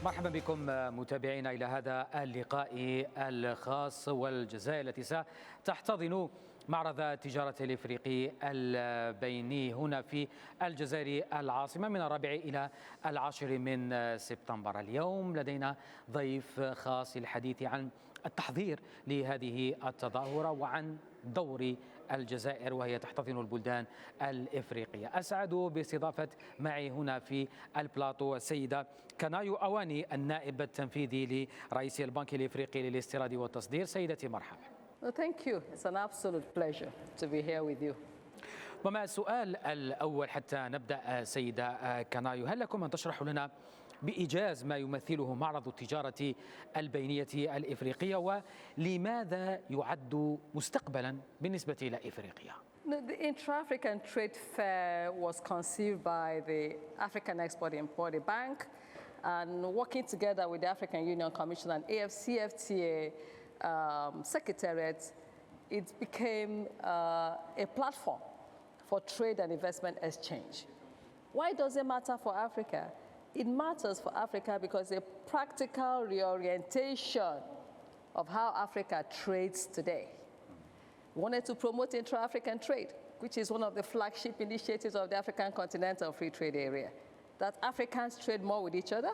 مرحبا بكم متابعينا إلى هذا اللقاء الخاص. والجزائر التي ستحتضن معرض التجارة الإفريقي البيني هنا في الجزائر العاصمة من 4 إلى 10 من سبتمبر. اليوم لدينا ضيف خاص للحديث عن التحضير لهذه التظاهرة وعن دور الجزائر وهي تحتضن البلدان الإفريقية. أسعد باستضافة معي هنا في البلاطو السيدة كنايو أواني النائب التنفيذي لرئيس البنك الإفريقي للاستيراد والتصدير. سيدتي مرحبا. Thank you. It's an absolute pleasure to be here with you. ومع السؤال الأول حتى نبدأ سيدة كنايو، هل لكم أن تشرحوا لنا بإيجاز ما يمثله معرض التجارة البينية الإفريقية ولماذا يعد مستقبلا بالنسبة إلى إفريقيا؟ The Intra-African Trade Fair was conceived by the African Export-Import Bank and working together with the African Union Commission and AFCFTA Secretariat, it became a platform for trade and investment exchange. Why does it matter for Africa? It matters for Africa because a practical reorientation of how Africa trades today. We wanted to promote intra-African trade, which is one of the flagship initiatives of the African Continental Free Trade Area, that Africans trade more with each other,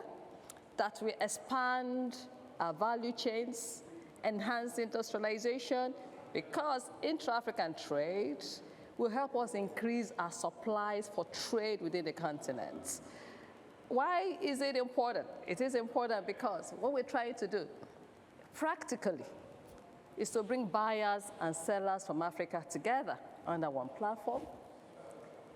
that we expand our value chains, enhance industrialization, because intra-African trade will help us increase our supplies for trade within the continent. Why is it important? It is important because what we're trying to do practically is to bring buyers and sellers from Africa together under one platform,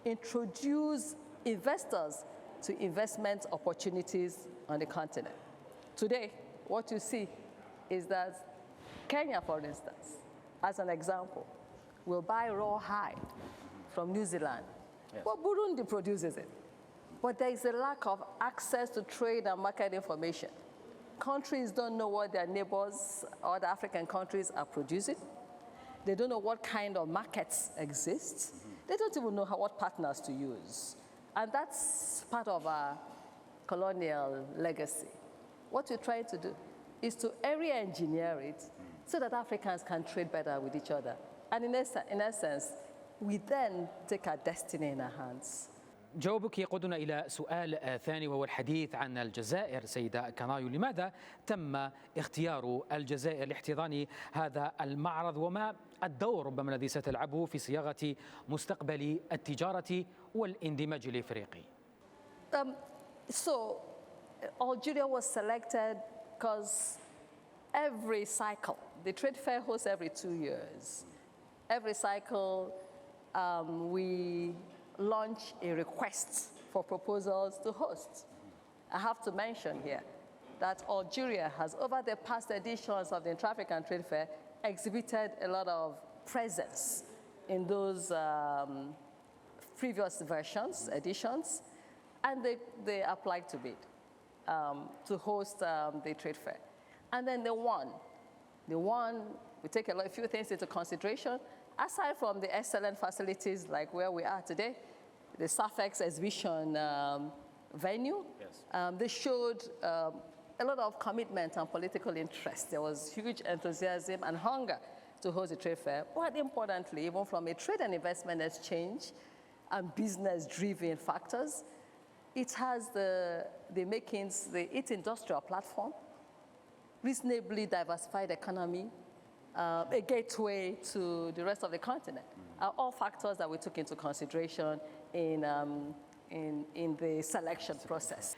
introduce investors to investment opportunities on the continent. Today, what you see is that Kenya, for instance, as an example, will buy raw hide from New Zealand. Yes. Well, Burundi produces it. But there is a lack of access to trade and market information. Countries don't know what their neighbors or the African countries are producing. They don't know what kind of markets exist. They don't even know what partners to use. And that's part of our colonial legacy. What we're trying to do is to area engineer it so that Africans can trade better with each other. And in essence, we then take our destiny in our hands. جوابك يقودنا إلى سؤال ثاني وهو الحديث عن الجزائر. سيدة كنايو، لماذا تم اختيار الجزائر لاحتضان هذا المعرض وما الدور ربما الذي ستلعبه في صياغة مستقبل التجارة والاندماج الإفريقي؟ So Algeria was selected because every cycle, the trade fair hosts every 2 years. Every cycle we launch a request for proposals to host. I have to mention here that Algeria has, over the past editions of the Intra-African Trade Fair, exhibited a lot of presence in those previous editions, and they applied to bid to host the trade fair. And then they won. We take a few things into consideration. Aside from the excellent facilities like where we are today, the SAFEX exhibition venue, yes. They showed a lot of commitment and political interest. There was huge enthusiasm and hunger to host a trade fair. But importantly, even from a trade and investment exchange and business-driven factors, it has the makings, its industrial platform, reasonably diversified economy, a gateway to the rest of the continent, are all factors that we took into consideration in the selection process.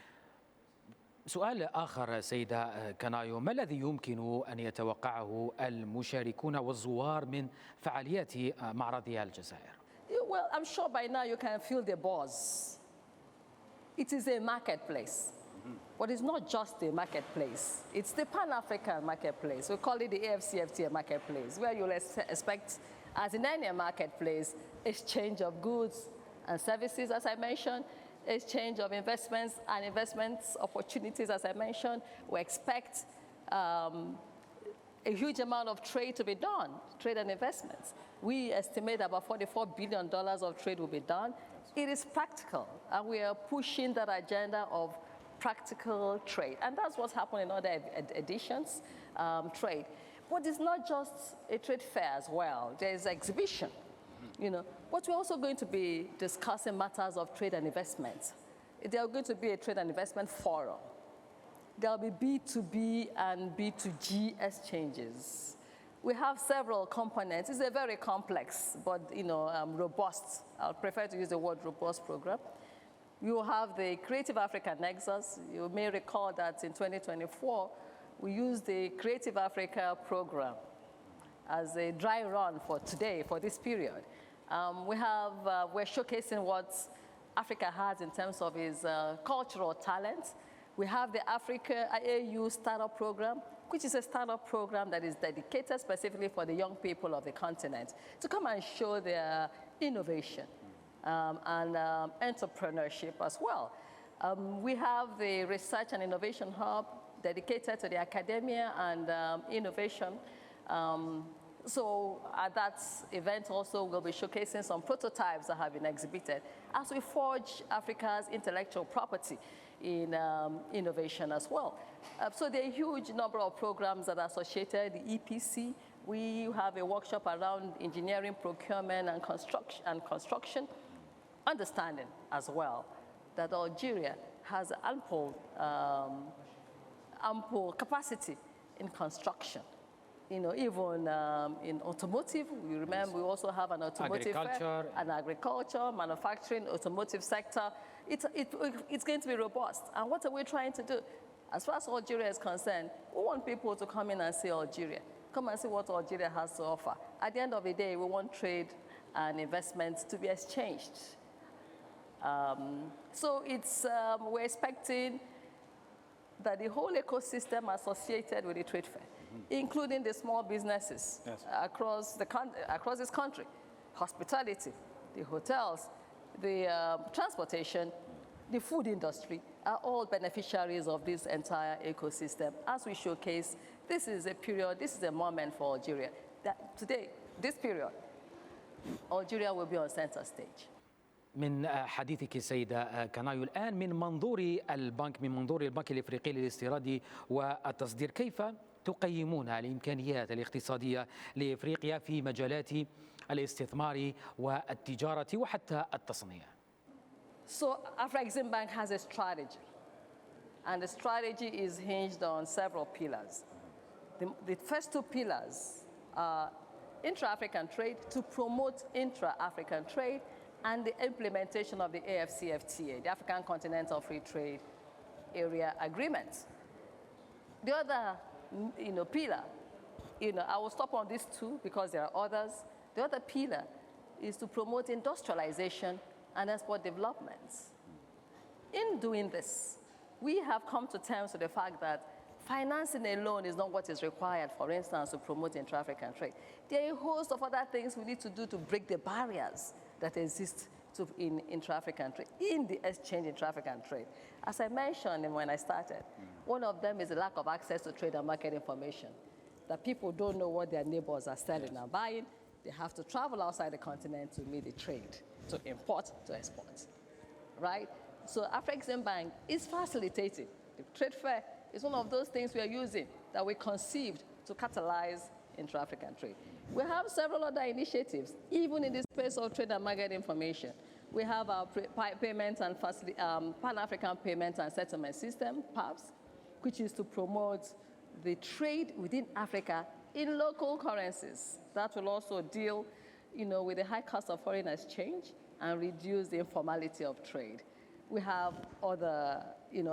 سؤال آخر سيدة كنايو، ما الذي يمكن أن يتوقعه المشاركون والزوار من فعاليات معرض الجزائر؟ Well, I'm sure by now you can feel the buzz. It is a marketplace. But it's not just a marketplace. It's the Pan-African marketplace. We call it the AFCFTA marketplace, where you'll expect, as in any marketplace, exchange of goods and services, as I mentioned, exchange of investments and investments opportunities, as I mentioned. We expect a huge amount of trade to be done, trade and investments. We estimate about $44 billion of trade will be done. It is practical, and we are pushing that agenda of practical trade. And that's what's happened in other editions, trade. But it's not just a trade fair as well. There's exhibition, But we're also going to be discussing matters of trade and investment. There's going to be a trade and investment forum. There'll be B2B and B2G exchanges. We have several components. It's a very complex, but robust. I'll prefer to use the word robust program. We will have the Creative Africa Nexus. You may recall that in 2024, we used the Creative Africa program as a dry run for today, for this period. We're showcasing what Africa has in terms of its cultural talent. We have the Africa AU Startup Program, which is a startup program that is dedicated specifically for the young people of the continent to come and show their innovation and entrepreneurship as well. We have the Research and Innovation Hub dedicated to the academia and innovation. So at that event also, we'll be showcasing some prototypes that have been exhibited as we forge Africa's intellectual property in innovation as well. So there are a huge number of programs that are associated, the EPC. We have a workshop around engineering, procurement, and construction, understanding as well that Algeria has ample capacity in construction. Even in automotive, we remember we also have an automotive agriculture, manufacturing, automotive sector. It's going to be robust. And what are we trying to do? As far as Algeria is concerned, we want people to come in and see Algeria. Come and see what Algeria has to offer. At the end of the day, we want trade and investments to be exchanged. So we're expecting that the whole ecosystem associated with the trade fair, including the small businesses across this country, hospitality, the hotels, the transportation, the food industry, are all beneficiaries of this entire ecosystem. As we showcase, this is a moment for Algeria. That today, this period, Algeria will be on center stage. من حديثك سيدة كنايو الآن من منظور البنك الإفريقي للاستيراد والتصدير، كيف تقيمون الإمكانيات الاقتصادية لإفريقيا في مجالات الاستثمار والتجارة وحتى التصنيع؟ So Afreximbank has a strategy, and the strategy is hinged on several pillars. The first two pillars are intra-African trade, to promote intra-African trade, and the implementation of the AfCFTA, the African Continental Free Trade Area Agreement. The other, pillar, I will stop on these two because there are others. The other pillar is to promote industrialization and export developments. In doing this, we have come to terms with the fact that financing alone is not what is required, for instance, to promote intra-African trade. There are a host of other things we need to do to break the barriers that exist in intra-African trade, in the exchange intra-African trade. As I mentioned when I started, one of them is the lack of access to trade and market information, that people don't know what their neighbors are selling and buying. They have to travel outside the continent to meet the trade, to import, to export, right? So Afreximbank is facilitating. The trade fair is one of those things we are using that we conceived to catalyze intra-African trade. We have several other initiatives, even in the space of trade and market information. We have our payment and Pan-African Payment and Settlement System, PAPS, which is to promote the trade within Africa in local currencies. That will also deal, with the high cost of foreign exchange and reduce the informality of trade. We have other,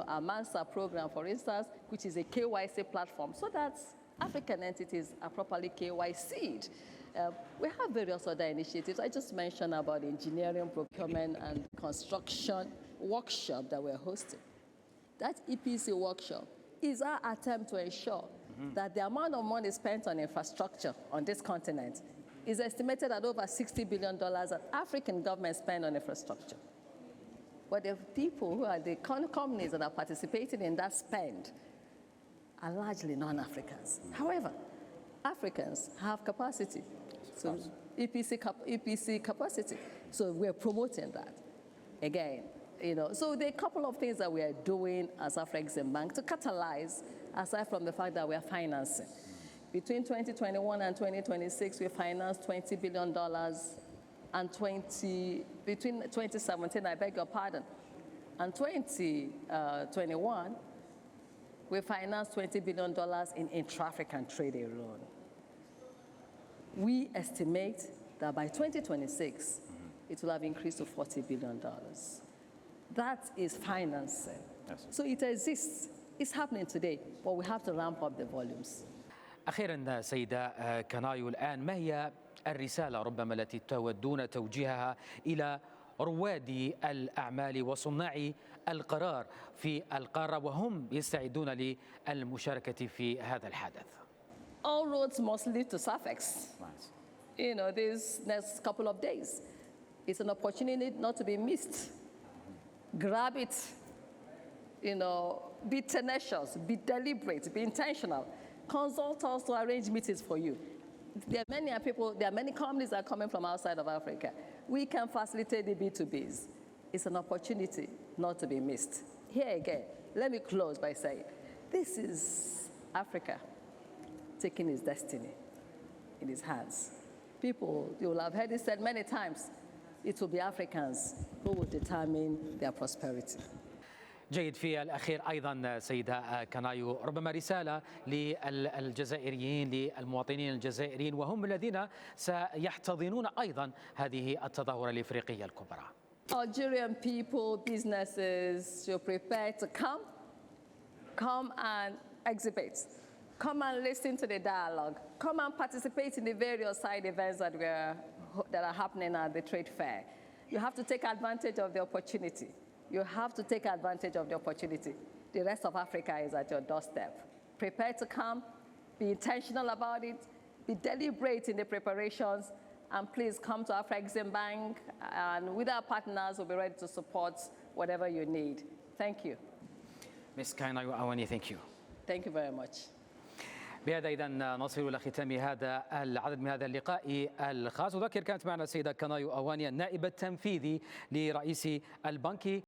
our MANSA program, for instance, which is a KYC platform, so that African entities are properly KYC'd. We have various other initiatives. I just mentioned about the engineering, procurement, and construction workshop that we're hosting. That EPC workshop is our attempt to ensure that the amount of money spent on infrastructure on this continent is estimated at over $60 billion that African governments spend on infrastructure. But the people who are the companies that are participating in that spend are largely non-Africans. However, Africans have capacity, so EPC capacity. So we're promoting that. Again, So there are a couple of things that we are doing as Afreximbank to catalyze, aside from the fact that we are financing. Between 2021 and 2026, we financed $20 billion, and between 2017, I beg your pardon, and 2021, we financed $20 billion in intra-African trade alone. We estimate that by 2026, it will have increased to $40 billion. That is financing. Yes. So it exists. It's happening today, but we have to ramp up the volumes. أخيرا سيدة كنايو، الآن ما هي الرسالة ربما التي تودون توجيهها إلى رواد الأعمال وصناع القرار في القارة وهم يستعدون للمشاركة في هذا الحدث؟ All roads must lead to SAFEX. This next couple of days, it's an opportunity not to be missed. Grab it, be tenacious, be deliberate, be intentional. Consult us to arrange meetings for you. There are many companies that are coming from outside of Africa. We can facilitate the B2Bs. It's an opportunity not to be missed. Here again, let me close by saying, this is Africa taking its destiny in its hands. People, you will have heard it said many times, it will be Africans who will determine their prosperity. جيد. في الأخير أيضا سيدة كنايو، ربما رسالة للجزائريين، للمواطنين الجزائريين وهم الذين سيحتضنون أيضا هذه التظاهرة الإفريقية الكبرى. Algerian people, businesses should prepare to come and exhibit, come and listen to the dialogue, come and participate in the various side events that are happening at the trade fair. You have to take advantage of the opportunity. You have to take advantage of the opportunity. The rest of Africa is at your doorstep. Prepare to come, be intentional about it, be deliberate in the preparations, and please come to Afreximbank, and with our partners, we'll be ready to support whatever you need. Thank you. Ms. Kanayo Awani, thank you. Thank you very much. بهذا إذا نصل إلى ختام هذا العدد من هذا اللقاء الخاص. أذكر كانت معنا السيدة كنايو أواني النائب التنفيذي لرئيس البنك